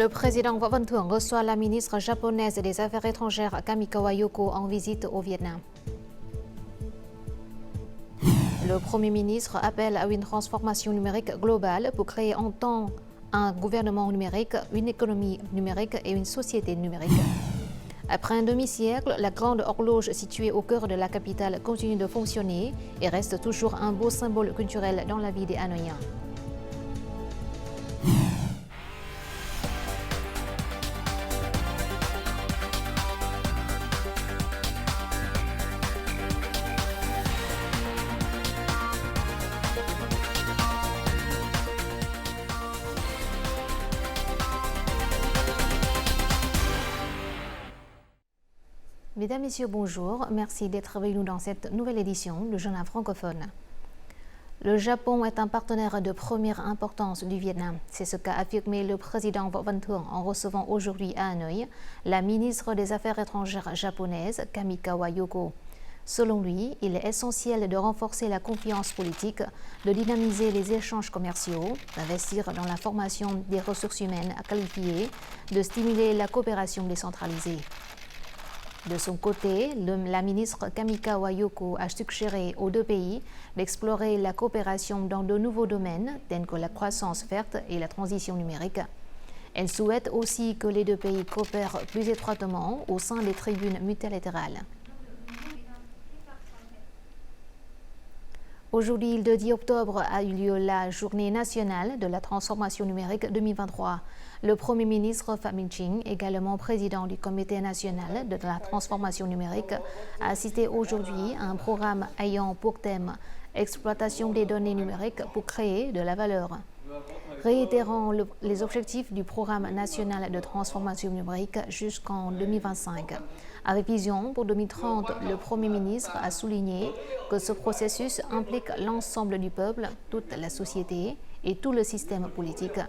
Le président Võ Văn Thưởng reçoit la ministre japonaise des Affaires étrangères Kamikawa Yoko en visite au Vietnam. Le Premier ministre appelle à une transformation numérique globale pour créer en temps un gouvernement numérique, une économie numérique et une société numérique. Après un demi-siècle, la grande horloge située au cœur de la capitale continue de fonctionner et reste toujours un beau symbole culturel dans la vie des Hanoïens. Mesdames, Messieurs, bonjour. Merci d'être avec nous dans cette nouvelle édition du Journal francophone. Le Japon est un partenaire de première importance du Vietnam. C'est ce qu'a affirmé le président Võ Văn Thưởng en recevant aujourd'hui à Hanoï la ministre des Affaires étrangères japonaise Kamikawa Yoko. Selon lui, il est essentiel de renforcer la confiance politique, de dynamiser les échanges commerciaux, d'investir dans la formation des ressources humaines qualifiées, de stimuler la coopération décentralisée. De son côté, la ministre Kamikawa Yoko a suggéré aux deux pays d'explorer la coopération dans de nouveaux domaines tels que la croissance verte et la transition numérique. Elle souhaite aussi que les deux pays coopèrent plus étroitement au sein des tribunes multilatérales. Aujourd'hui, le 10 octobre, a eu lieu la Journée nationale de la transformation numérique 2023. Le Premier ministre Phạm Minh Chính, également président du Comité national de la transformation numérique, a assisté aujourd'hui à un programme ayant pour thème « Exploitation des données numériques pour créer de la valeur ». Réitérant les objectifs du Programme national de transformation numérique jusqu'en 2025. Avec vision pour 2030, le Premier ministre a souligné que ce processus implique l'ensemble du peuple, toute la société et tout le système politique.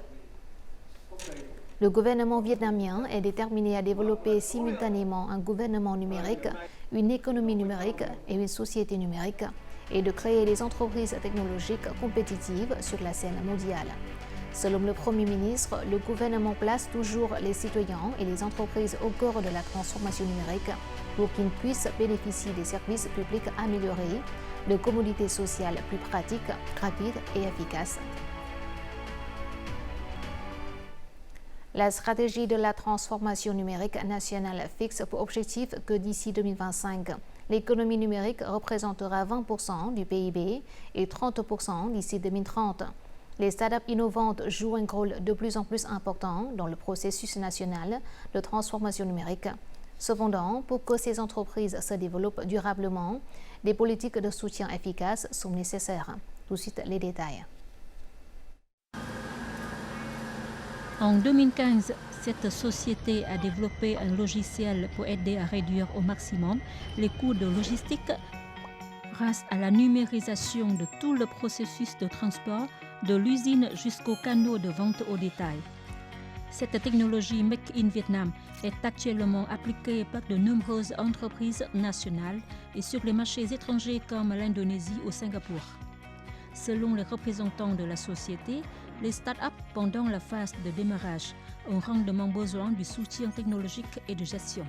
Le gouvernement vietnamien est déterminé à développer simultanément un gouvernement numérique, une économie numérique et une société numérique, et de créer des entreprises technologiques compétitives sur la scène mondiale. Selon le Premier ministre, le gouvernement place toujours les citoyens et les entreprises au cœur de la transformation numérique pour qu'ils puissent bénéficier des services publics améliorés, de commodités sociales plus pratiques, rapides et efficaces. La stratégie de la transformation numérique nationale fixe pour objectif que d'ici 2025, l'économie numérique représentera 20% du PIB et 30% d'ici 2030. Les startups innovantes jouent un rôle de plus en plus important dans le processus national de transformation numérique. Cependant, pour que ces entreprises se développent durablement, des politiques de soutien efficaces sont nécessaires. Tout de suite, les détails. En 2015, cette société a développé un logiciel pour aider à réduire au maximum les coûts de logistique grâce à la numérisation de tout le processus de transport, de l'usine jusqu'au canal de vente au détail. Cette technologie Make in Vietnam est actuellement appliquée par de nombreuses entreprises nationales et sur les marchés étrangers comme l'Indonésie ou Singapour. Selon les représentants de la société, les start-up pendant la phase de démarrage ont grandement besoin du soutien technologique et de gestion.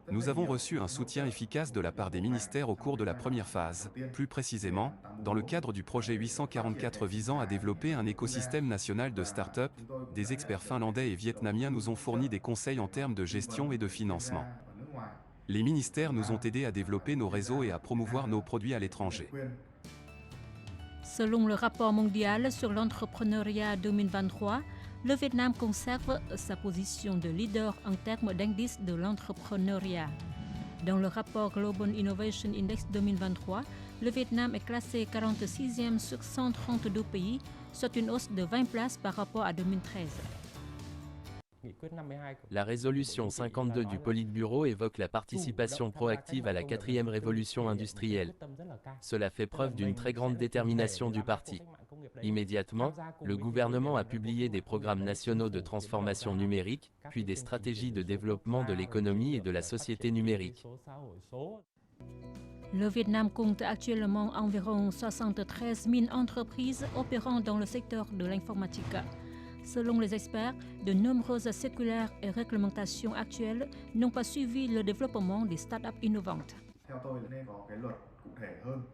Nous avons reçu un soutien efficace de la part des ministères au cours de la première phase. Plus précisément, dans le cadre du projet 844 visant à développer un écosystème national de start-up, des experts finlandais et vietnamiens nous ont fourni des conseils en termes de gestion et de financement. Les ministères nous ont aidés à développer nos réseaux et à promouvoir nos produits à l'étranger. Selon le rapport mondial sur l'entrepreneuriat 2023, le Vietnam conserve sa position de leader en termes d'indice de l'entrepreneuriat. Dans le rapport Global Innovation Index 2023, le Vietnam est classé 46e sur 132 pays, soit une hausse de 20 places par rapport à 2013. La résolution 52 du Politburo évoque la participation proactive à la 4e révolution industrielle. Cela fait preuve d'une très grande détermination du parti. Immédiatement, le gouvernement a publié des programmes nationaux de transformation numérique, puis des stratégies de développement de l'économie et de la société numérique. Le Vietnam compte actuellement environ 73 000 entreprises opérant dans le secteur de l'informatique. Selon les experts, de nombreuses circulaires et réglementations actuelles n'ont pas suivi le développement des startups innovantes.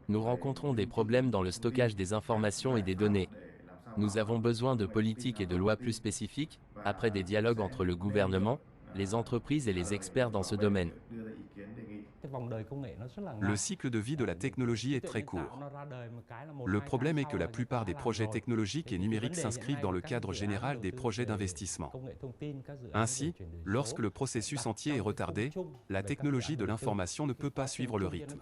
Nous rencontrons des problèmes dans le stockage des informations et des données. Nous avons besoin de politiques et de lois plus spécifiques, après des dialogues entre le gouvernement, les entreprises et les experts dans ce domaine. Le cycle de vie de la technologie est très court. Le problème est que la plupart des projets technologiques et numériques s'inscrivent dans le cadre général des projets d'investissement. Ainsi, lorsque le processus entier est retardé, la technologie de l'information ne peut pas suivre le rythme.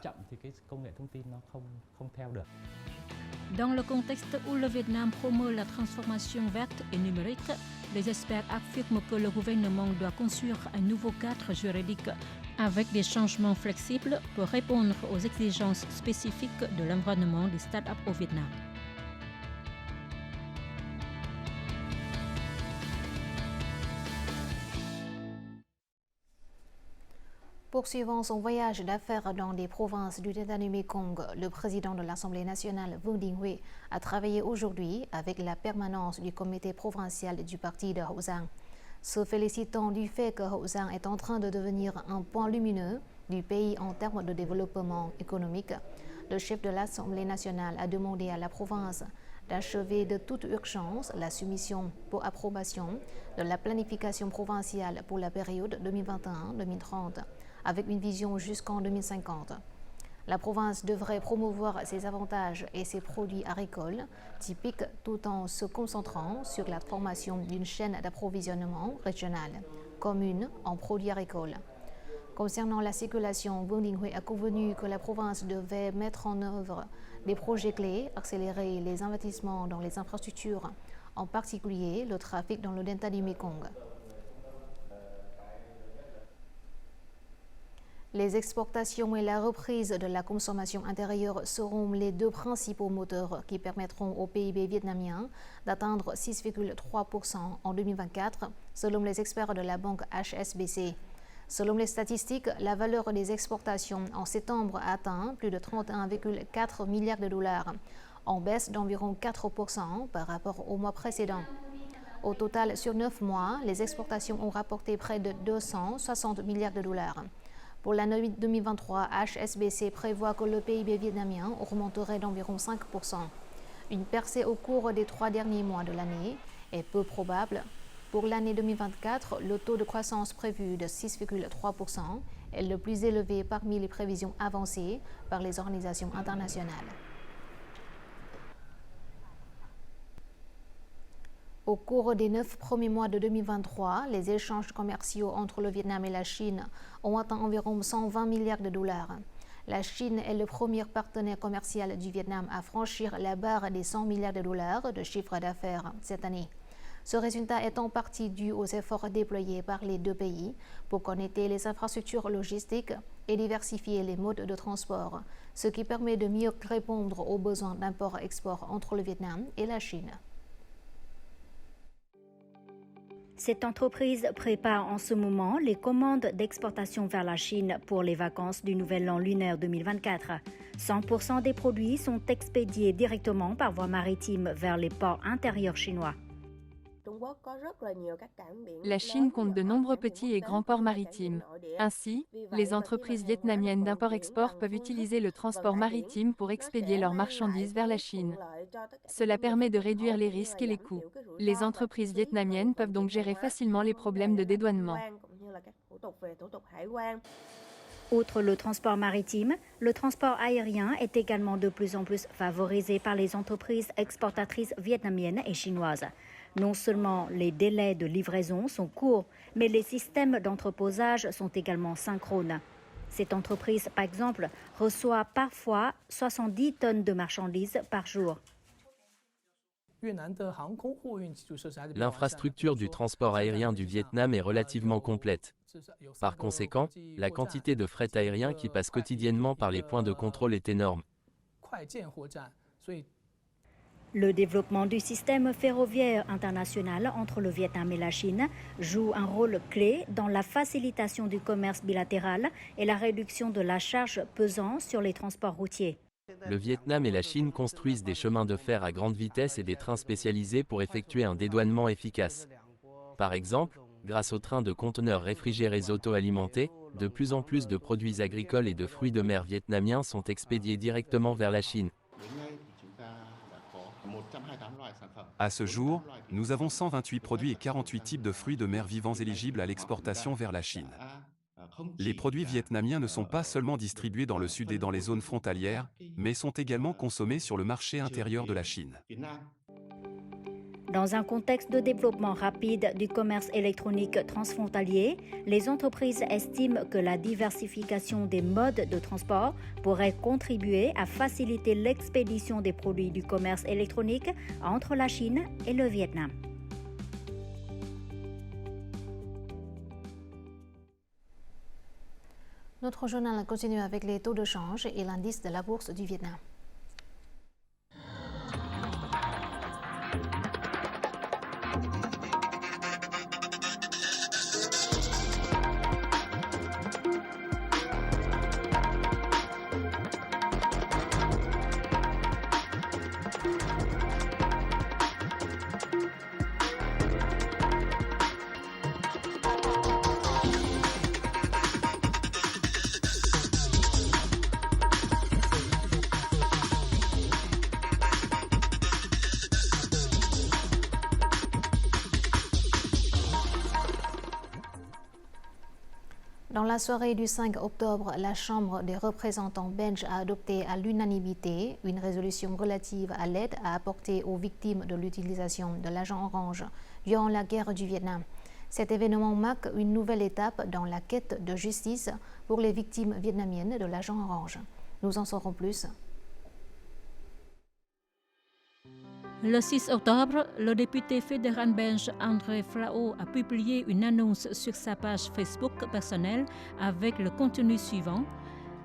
Dans le contexte où le Vietnam promeut la transformation verte et numérique, les experts affirment que le gouvernement doit construire un nouveau cadre juridique avec des changements flexibles pour répondre aux exigences spécifiques de l'environnement des startups au Vietnam. Poursuivant son voyage d'affaires dans des provinces du Delta du Mekong, le président de l'Assemblée nationale, Vương Đình Huệ, a travaillé aujourd'hui avec la permanence du comité provincial du parti de Hậu Giang, se félicitant du fait que Hậu Giang est en train de devenir un point lumineux du pays en termes de développement économique. Le chef de l'Assemblée nationale a demandé à la province d'achever de toute urgence la soumission pour approbation de la planification provinciale pour la période 2021-2030, avec une vision jusqu'en 2050. La province devrait promouvoir ses avantages et ses produits agricoles typiques tout en se concentrant sur la formation d'une chaîne d'approvisionnement régionale, commune en produits agricoles. Concernant la circulation, Vương Đình Huệ a convenu que la province devait mettre en œuvre des projets clés, accélérer les investissements dans les infrastructures, en particulier le trafic dans le delta du Mekong. Les exportations et la reprise de la consommation intérieure seront les deux principaux moteurs qui permettront au PIB vietnamien d'atteindre 6,3% en 2024, selon les experts de la banque HSBC. Selon les statistiques, la valeur des exportations en septembre a atteint plus de 31,4 milliards de dollars, en baisse d'environ 4% par rapport au mois précédent. Au total, sur 9 mois, les exportations ont rapporté près de 260 milliards de dollars. Pour l'année 2023, HSBC prévoit que le PIB vietnamien augmenterait d'environ 5%. Une percée au cours des 3 derniers mois de l'année est peu probable. Pour l'année 2024, le taux de croissance prévu de 6,3% est le plus élevé parmi les prévisions avancées par les organisations internationales. Au cours des 9 premiers mois de 2023, les échanges commerciaux entre le Vietnam et la Chine ont atteint environ 120 milliards de dollars. La Chine est le premier partenaire commercial du Vietnam à franchir la barre des 100 milliards de dollars de chiffre d'affaires cette année. Ce résultat est en partie dû aux efforts déployés par les deux pays pour connecter les infrastructures logistiques et diversifier les modes de transport, ce qui permet de mieux répondre aux besoins d'import-export entre le Vietnam et la Chine. Cette entreprise prépare en ce moment les commandes d'exportation vers la Chine pour les vacances du Nouvel An lunaire 2024. 100% des produits sont expédiés directement par voie maritime vers les ports intérieurs chinois. La Chine compte de nombreux petits et grands ports maritimes. Ainsi, les entreprises vietnamiennes d'import-export peuvent utiliser le transport maritime pour expédier leurs marchandises vers la Chine. Cela permet de réduire les risques et les coûts. Les entreprises vietnamiennes peuvent donc gérer facilement les problèmes de dédouanement. Outre le transport maritime, le transport aérien est également de plus en plus favorisé par les entreprises exportatrices vietnamiennes et chinoises. Non seulement les délais de livraison sont courts, mais les systèmes d'entreposage sont également synchrones. Cette entreprise, par exemple, reçoit parfois 70 tonnes de marchandises par jour. L'infrastructure du transport aérien du Vietnam est relativement complète. Par conséquent, la quantité de fret aérien qui passe quotidiennement par les points de contrôle est énorme. Le développement du système ferroviaire international entre le Vietnam et la Chine joue un rôle clé dans la facilitation du commerce bilatéral et la réduction de la charge pesant sur les transports routiers. Le Vietnam et la Chine construisent des chemins de fer à grande vitesse et des trains spécialisés pour effectuer un dédouanement efficace. Par exemple, grâce aux trains de conteneurs réfrigérés auto-alimentés, de plus en plus de produits agricoles et de fruits de mer vietnamiens sont expédiés directement vers la Chine. À ce jour, nous avons 128 produits et 48 types de fruits de mer vivants éligibles à l'exportation vers la Chine. Les produits vietnamiens ne sont pas seulement distribués dans le sud et dans les zones frontalières, mais sont également consommés sur le marché intérieur de la Chine. Dans un contexte de développement rapide du commerce électronique transfrontalier, les entreprises estiment que la diversification des modes de transport pourrait contribuer à faciliter l'expédition des produits du commerce électronique entre la Chine et le Vietnam. Notre journal continue avec les taux de change et l'indice de la bourse du Vietnam. Dans la soirée du 5 octobre, la Chambre des représentants belge a adopté à l'unanimité une résolution relative à l'aide à apporter aux victimes de l'utilisation de l'agent orange durant la guerre du Vietnam. Cet événement marque une nouvelle étape dans la quête de justice pour les victimes vietnamiennes de l'agent orange. Nous en saurons plus. Le 6 octobre, le député fédéral belge André Flao a publié une annonce sur sa page Facebook personnelle avec le contenu suivant.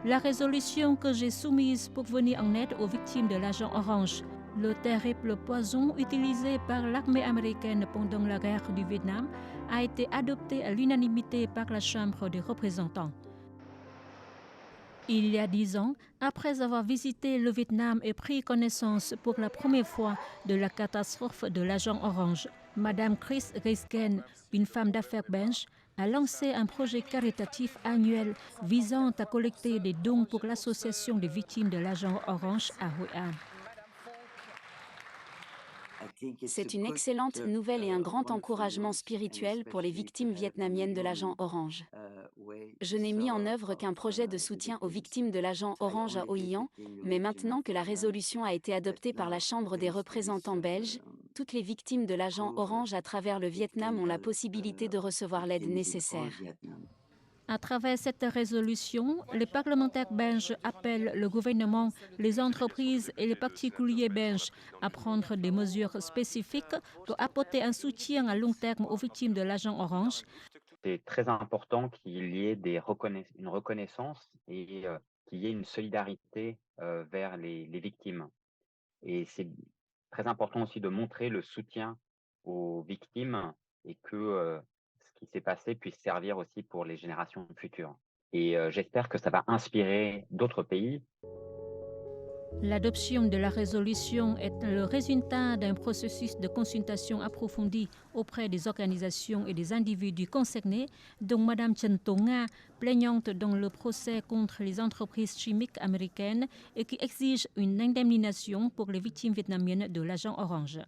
La résolution que j'ai soumise pour venir en aide aux victimes de l'agent orange, le terrible poison utilisé par l'armée américaine pendant la guerre du Vietnam, a été adoptée à l'unanimité par la Chambre des représentants. Il y a 10 ans, après avoir visité le Vietnam et pris connaissance pour la première fois de la catastrophe de l'agent orange, Madame Chris Reisken, une femme d'affaires belge, a lancé un projet caritatif annuel visant à collecter des dons pour l'association des victimes de l'agent orange à Hue An. C'est une excellente nouvelle et un grand encouragement spirituel pour les victimes vietnamiennes de l'agent orange. Je n'ai mis en œuvre qu'un projet de soutien aux victimes de l'agent orange à Hue An, mais maintenant que la résolution a été adoptée par la Chambre des représentants belges, toutes les victimes de l'agent orange à travers le Vietnam ont la possibilité de recevoir l'aide nécessaire. À travers cette résolution, les parlementaires belges appellent le gouvernement, les entreprises et les particuliers belges à prendre des mesures spécifiques pour apporter un soutien à long terme aux victimes de l'agent orange. C'est très important qu'il y ait une reconnaissance et qu'il y ait une solidarité vers les victimes. Et c'est très important aussi de montrer le soutien aux victimes et que ce qui s'est passé puisse servir aussi pour les générations futures. Et j'espère que ça va inspirer d'autres pays. L'adoption de la résolution est le résultat d'un processus de consultation approfondie auprès des organisations et des individus concernés, dont Mme Chen Tonga, plaignante dans le procès contre les entreprises chimiques américaines et qui exige une indemnisation pour les victimes vietnamiennes de l'agent orange.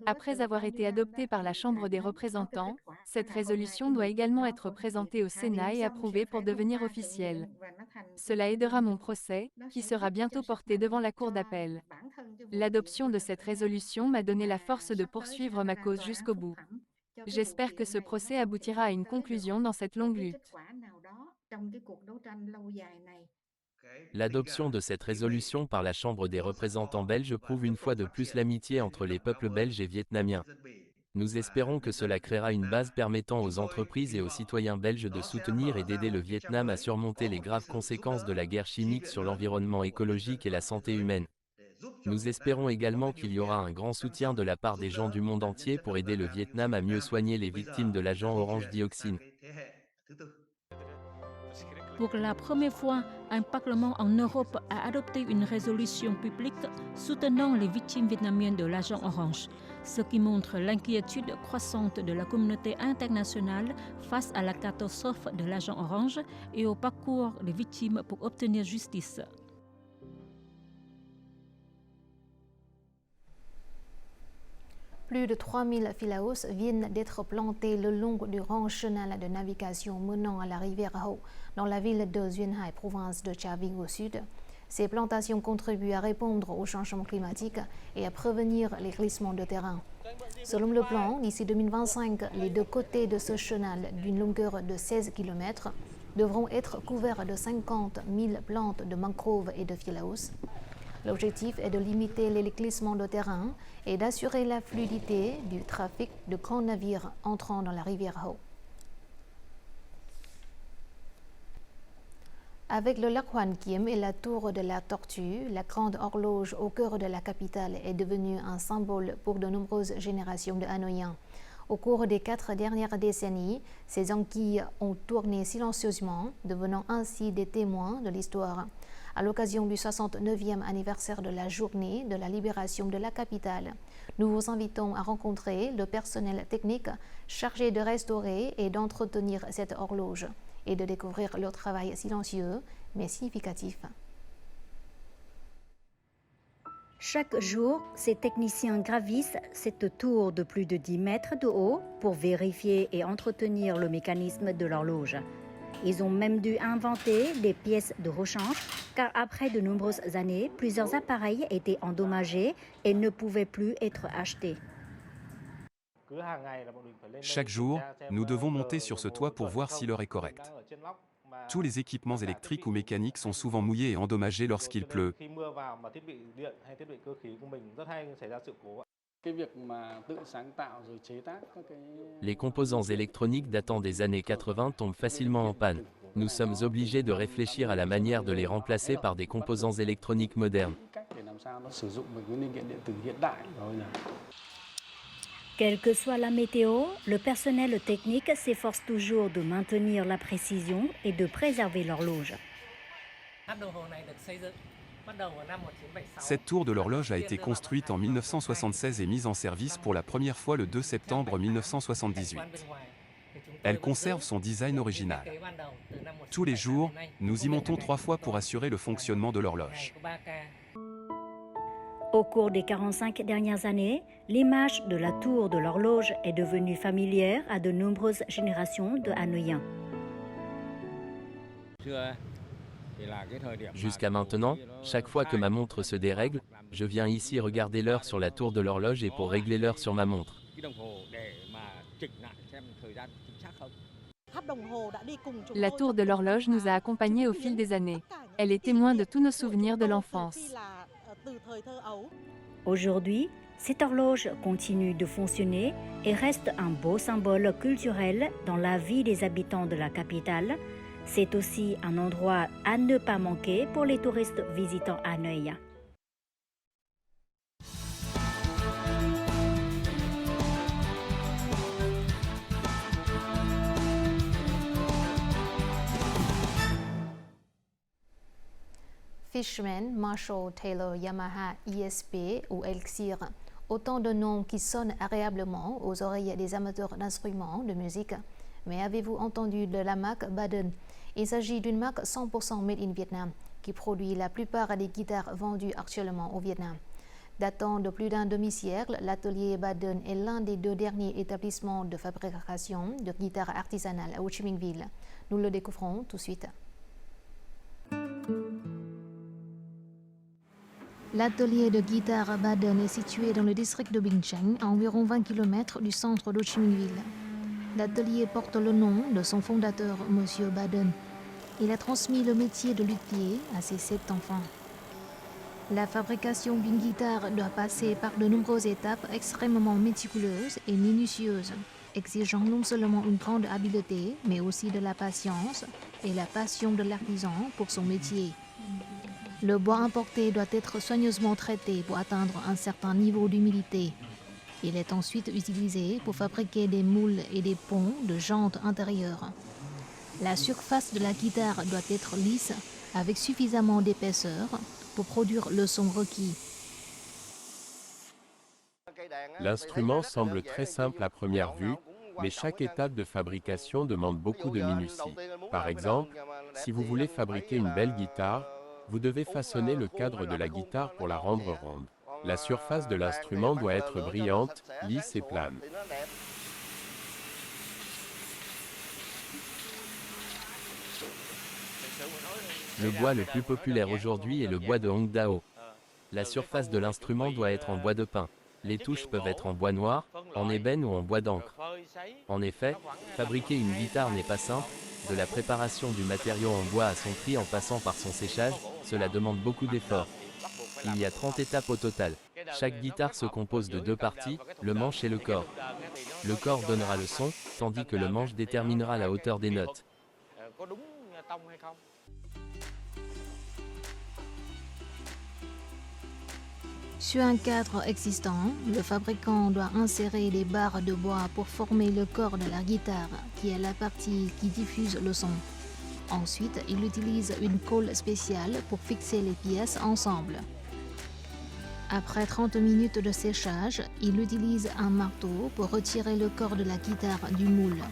Après avoir été adoptée par la Chambre des représentants, cette résolution doit également être présentée au Sénat et approuvée pour devenir officielle. Cela aidera mon procès, qui sera bientôt porté devant la Cour d'appel. L'adoption de cette résolution m'a donné la force de poursuivre ma cause jusqu'au bout. J'espère que ce procès aboutira à une conclusion dans cette longue lutte. L'adoption de cette résolution par la Chambre des représentants belges prouve une fois de plus l'amitié entre les peuples belges et vietnamiens. Nous espérons que cela créera une base permettant aux entreprises et aux citoyens belges de soutenir et d'aider le Vietnam à surmonter les graves conséquences de la guerre chimique sur l'environnement écologique et la santé humaine. Nous espérons également qu'il y aura un grand soutien de la part des gens du monde entier pour aider le Vietnam à mieux soigner les victimes de l'agent orange dioxine. Pour la première fois, un parlement en Europe a adopté une résolution publique soutenant les victimes vietnamiennes de l'agent orange, ce qui montre l'inquiétude croissante de la communauté internationale face à la catastrophe de l'agent orange et au parcours des victimes pour obtenir justice. Plus de 3000 philaos viennent d'être plantés le long du grand chenal de navigation menant à la rivière Ho, dans la ville de Duyên Hải, province de Cha Vinh au sud. Ces plantations contribuent à répondre au changement climatique et à prévenir les glissements de terrain. Selon le plan, d'ici 2025, les deux côtés de ce chenal, d'une longueur de 16 km, devront être couverts de 50 000 plantes de mangroves et de philaos. L'objectif est de limiter les glissements de terrain et d'assurer la fluidité du trafic de grands navires entrant dans la rivière Ho. Avec le lac Hoan Kiem et la tour de la Tortue, la grande horloge au cœur de la capitale est devenue un symbole pour de nombreuses générations de Hanoïens. Au cours des 4 dernières décennies, ces anquilles ont tourné silencieusement, devenant ainsi des témoins de l'histoire. À l'occasion du 69e anniversaire de la journée de la libération de la capitale, nous vous invitons à rencontrer le personnel technique chargé de restaurer et d'entretenir cette horloge et de découvrir leur travail silencieux mais significatif. Chaque jour, ces techniciens gravissent cette tour de plus de 10 mètres de haut pour vérifier et entretenir le mécanisme de l'horloge. Ils ont même dû inventer des pièces de rechange, car après de nombreuses années, plusieurs appareils étaient endommagés et ne pouvaient plus être achetés. Chaque jour, nous devons monter sur ce toit pour voir si l'heure est correcte. Tous les équipements électriques ou mécaniques sont souvent mouillés et endommagés lorsqu'il pleut. Les composants électroniques datant des années 80 tombent facilement en panne. Nous sommes obligés de réfléchir à la manière de les remplacer par des composants électroniques modernes. Quelle que soit la météo, le personnel technique s'efforce toujours de maintenir la précision et de préserver l'horloge. Cette tour de l'horloge a été construite en 1976 et mise en service pour la première fois le 2 septembre 1978. Elle conserve son design original. Tous les jours, nous y montons 3 fois pour assurer le fonctionnement de l'horloge. Au cours des 45 dernières années, l'image de la tour de l'horloge est devenue familière à de nombreuses générations de Hanoïens. Jusqu'à maintenant, chaque fois que ma montre se dérègle, je viens ici regarder l'heure sur la tour de l'horloge et pour régler l'heure sur ma montre. La tour de l'horloge nous a accompagnés au fil des années. Elle est témoin de tous nos souvenirs de l'enfance. Aujourd'hui, cette horloge continue de fonctionner et reste un beau symbole culturel dans la vie des habitants de la capitale. C'est aussi un endroit à ne pas manquer pour les touristes visitant Hanoï. Fishman, Marshall, Taylor, Yamaha, ESP ou Elixir, autant de noms qui sonnent agréablement aux oreilles des amateurs d'instruments de musique. Mais avez-vous entendu de la marque Baden? Il s'agit d'une marque 100% made in Vietnam qui produit la plupart des guitares vendues actuellement au Vietnam. Datant de plus d'un demi-siècle, l'atelier Baden est l'un des 2 derniers établissements de fabrication de guitares artisanales à Ho Chi Minh Ville. Nous le découvrons tout de suite. L'atelier de guitare Baden est situé dans le district de Binh Cheng, à environ 20 km du centre d'Ho Chi Minh Ville. L'atelier porte le nom de son fondateur, M. Baden. Il a transmis le métier de luthier à ses 7 enfants. La fabrication d'une guitare doit passer par de nombreuses étapes extrêmement méticuleuses et minutieuses, exigeant non seulement une grande habileté, mais aussi de la patience et la passion de l'artisan pour son métier. Le bois importé doit être soigneusement traité pour atteindre un certain niveau d'humidité. Il est ensuite utilisé pour fabriquer des moules et des ponts de jantes intérieures. La surface de la guitare doit être lisse avec suffisamment d'épaisseur pour produire le son requis. L'instrument semble très simple à première vue, mais chaque étape de fabrication demande beaucoup de minutie. Par exemple, si vous voulez fabriquer une belle guitare, vous devez façonner le cadre de la guitare pour la rendre ronde. La surface de l'instrument doit être brillante, lisse et plane. Le bois le plus populaire aujourd'hui est le bois de Hongdao. La surface de l'instrument doit être en bois de pin. Les touches peuvent être en bois noir, en ébène ou en bois d'encre. En effet, fabriquer une guitare n'est pas simple. De la préparation du matériau en bois à son tri en passant par son séchage, cela demande beaucoup d'efforts. Il y a 30 étapes au total. Chaque guitare se compose de 2 parties, le manche et le corps. Le corps donnera le son, tandis que le manche déterminera la hauteur des notes. Sur un cadre existant, le fabricant doit insérer des barres de bois pour former le corps de la guitare, qui est la partie qui diffuse le son. Ensuite, il utilise une colle spéciale pour fixer les pièces ensemble. Après 30 minutes de séchage, il utilise un marteau pour retirer le corps de la guitare du moule.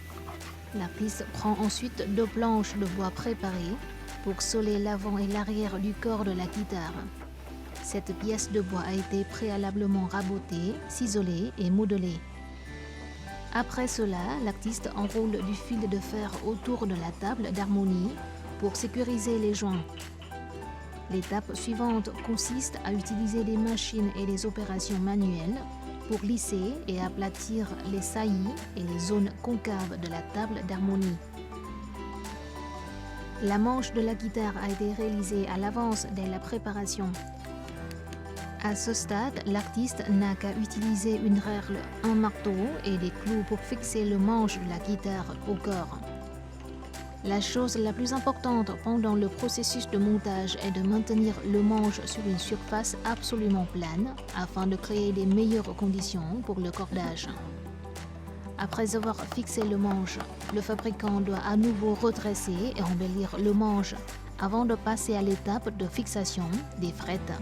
L'artiste prend ensuite 2 planches de bois préparées pour sceller l'avant et l'arrière du corps de la guitare. Cette pièce de bois a été préalablement rabotée, ciselée et modelée. Après cela, l'artiste enroule du fil de fer autour de la table d'harmonie pour sécuriser les joints. L'étape suivante consiste à utiliser des machines et des opérations manuelles pour lisser et aplatir les saillies et les zones concaves de la table d'harmonie. La manche de la guitare a été réalisée à l'avance dès la préparation. À ce stade, l'artiste n'a qu'à utiliser une règle, un marteau et des clous pour fixer le manche de la guitare au corps. La chose la plus importante pendant le processus de montage est de maintenir le manche sur une surface absolument plane afin de créer les meilleures conditions pour le cordage. Après avoir fixé le manche, le fabricant doit à nouveau redresser et embellir le manche avant de passer à l'étape de fixation des frettes.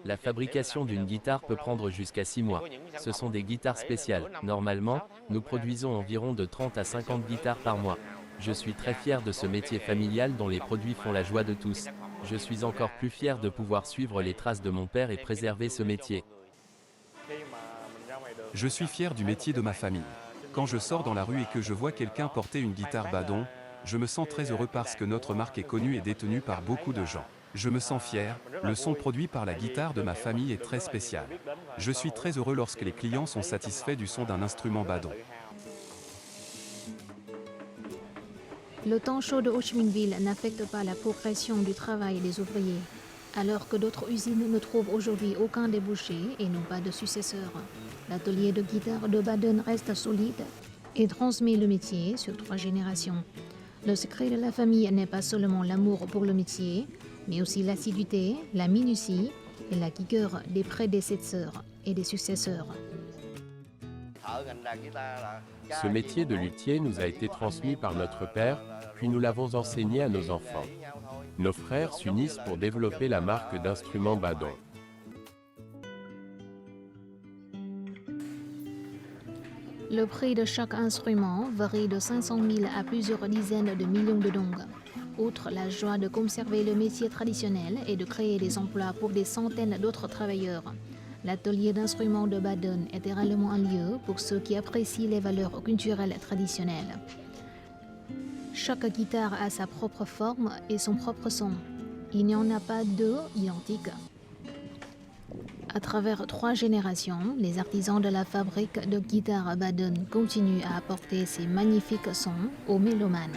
La fabrication d'une guitare peut prendre jusqu'à 6 mois. Ce sont des guitares spéciales. Normalement, nous produisons environ de 30 à 50 guitares par mois. Je suis très fier de ce métier familial dont les produits font la joie de tous. Je suis encore plus fier de pouvoir suivre les traces de mon père et préserver ce métier. Je suis fier du métier de ma famille. Quand je sors dans la rue et que je vois quelqu'un porter une guitare badon, je me sens très heureux parce que notre marque est connue et détenue par beaucoup de gens. Je me sens fier, le son produit par la guitare de ma famille est très spécial. Je suis très heureux lorsque les clients sont satisfaits du son d'un instrument badon. Le temps chaud de Ho Chi Minh Ville n'affecte pas la progression du travail des ouvriers, alors que d'autres usines ne trouvent aujourd'hui aucun débouché et n'ont pas de successeur. L'atelier de guitare de Baden reste solide et transmet le métier sur 3 générations. Le secret de la famille n'est pas seulement l'amour pour le métier, mais aussi l'assiduité, la minutie et la rigueur des prédécesseurs et des successeurs. Ce métier de luthier nous a été transmis par notre père, puis nous l'avons enseigné à nos enfants. Nos frères s'unissent pour développer la marque d'instruments Badon. Le prix de chaque instrument varie de 500 000 à plusieurs dizaines de millions de dong. Outre la joie de conserver le métier traditionnel et de créer des emplois pour des centaines d'autres travailleurs, l'atelier d'instruments de Baden est réellement un lieu pour ceux qui apprécient les valeurs culturelles traditionnelles. Chaque guitare a sa propre forme et son propre son. Il n'y en a pas 2 identiques. À travers 3 générations, les artisans de la fabrique de guitares à Baden continuent à apporter ces magnifiques sons aux mélomanes.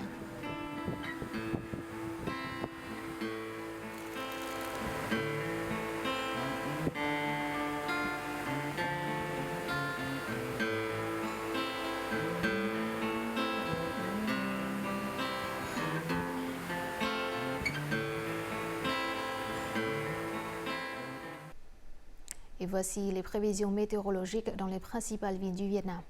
Et voici les prévisions météorologiques dans les principales villes du Vietnam.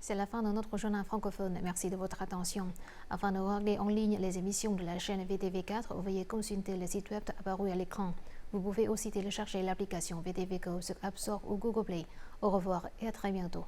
C'est la fin de notre journal francophone. Merci de votre attention. Afin de regarder en ligne les émissions de la chaîne VTV4, veuillez consulter le site web apparu à l'écran. Vous pouvez aussi télécharger l'application VTV Go sur App Store ou Google Play. Au revoir et à très bientôt.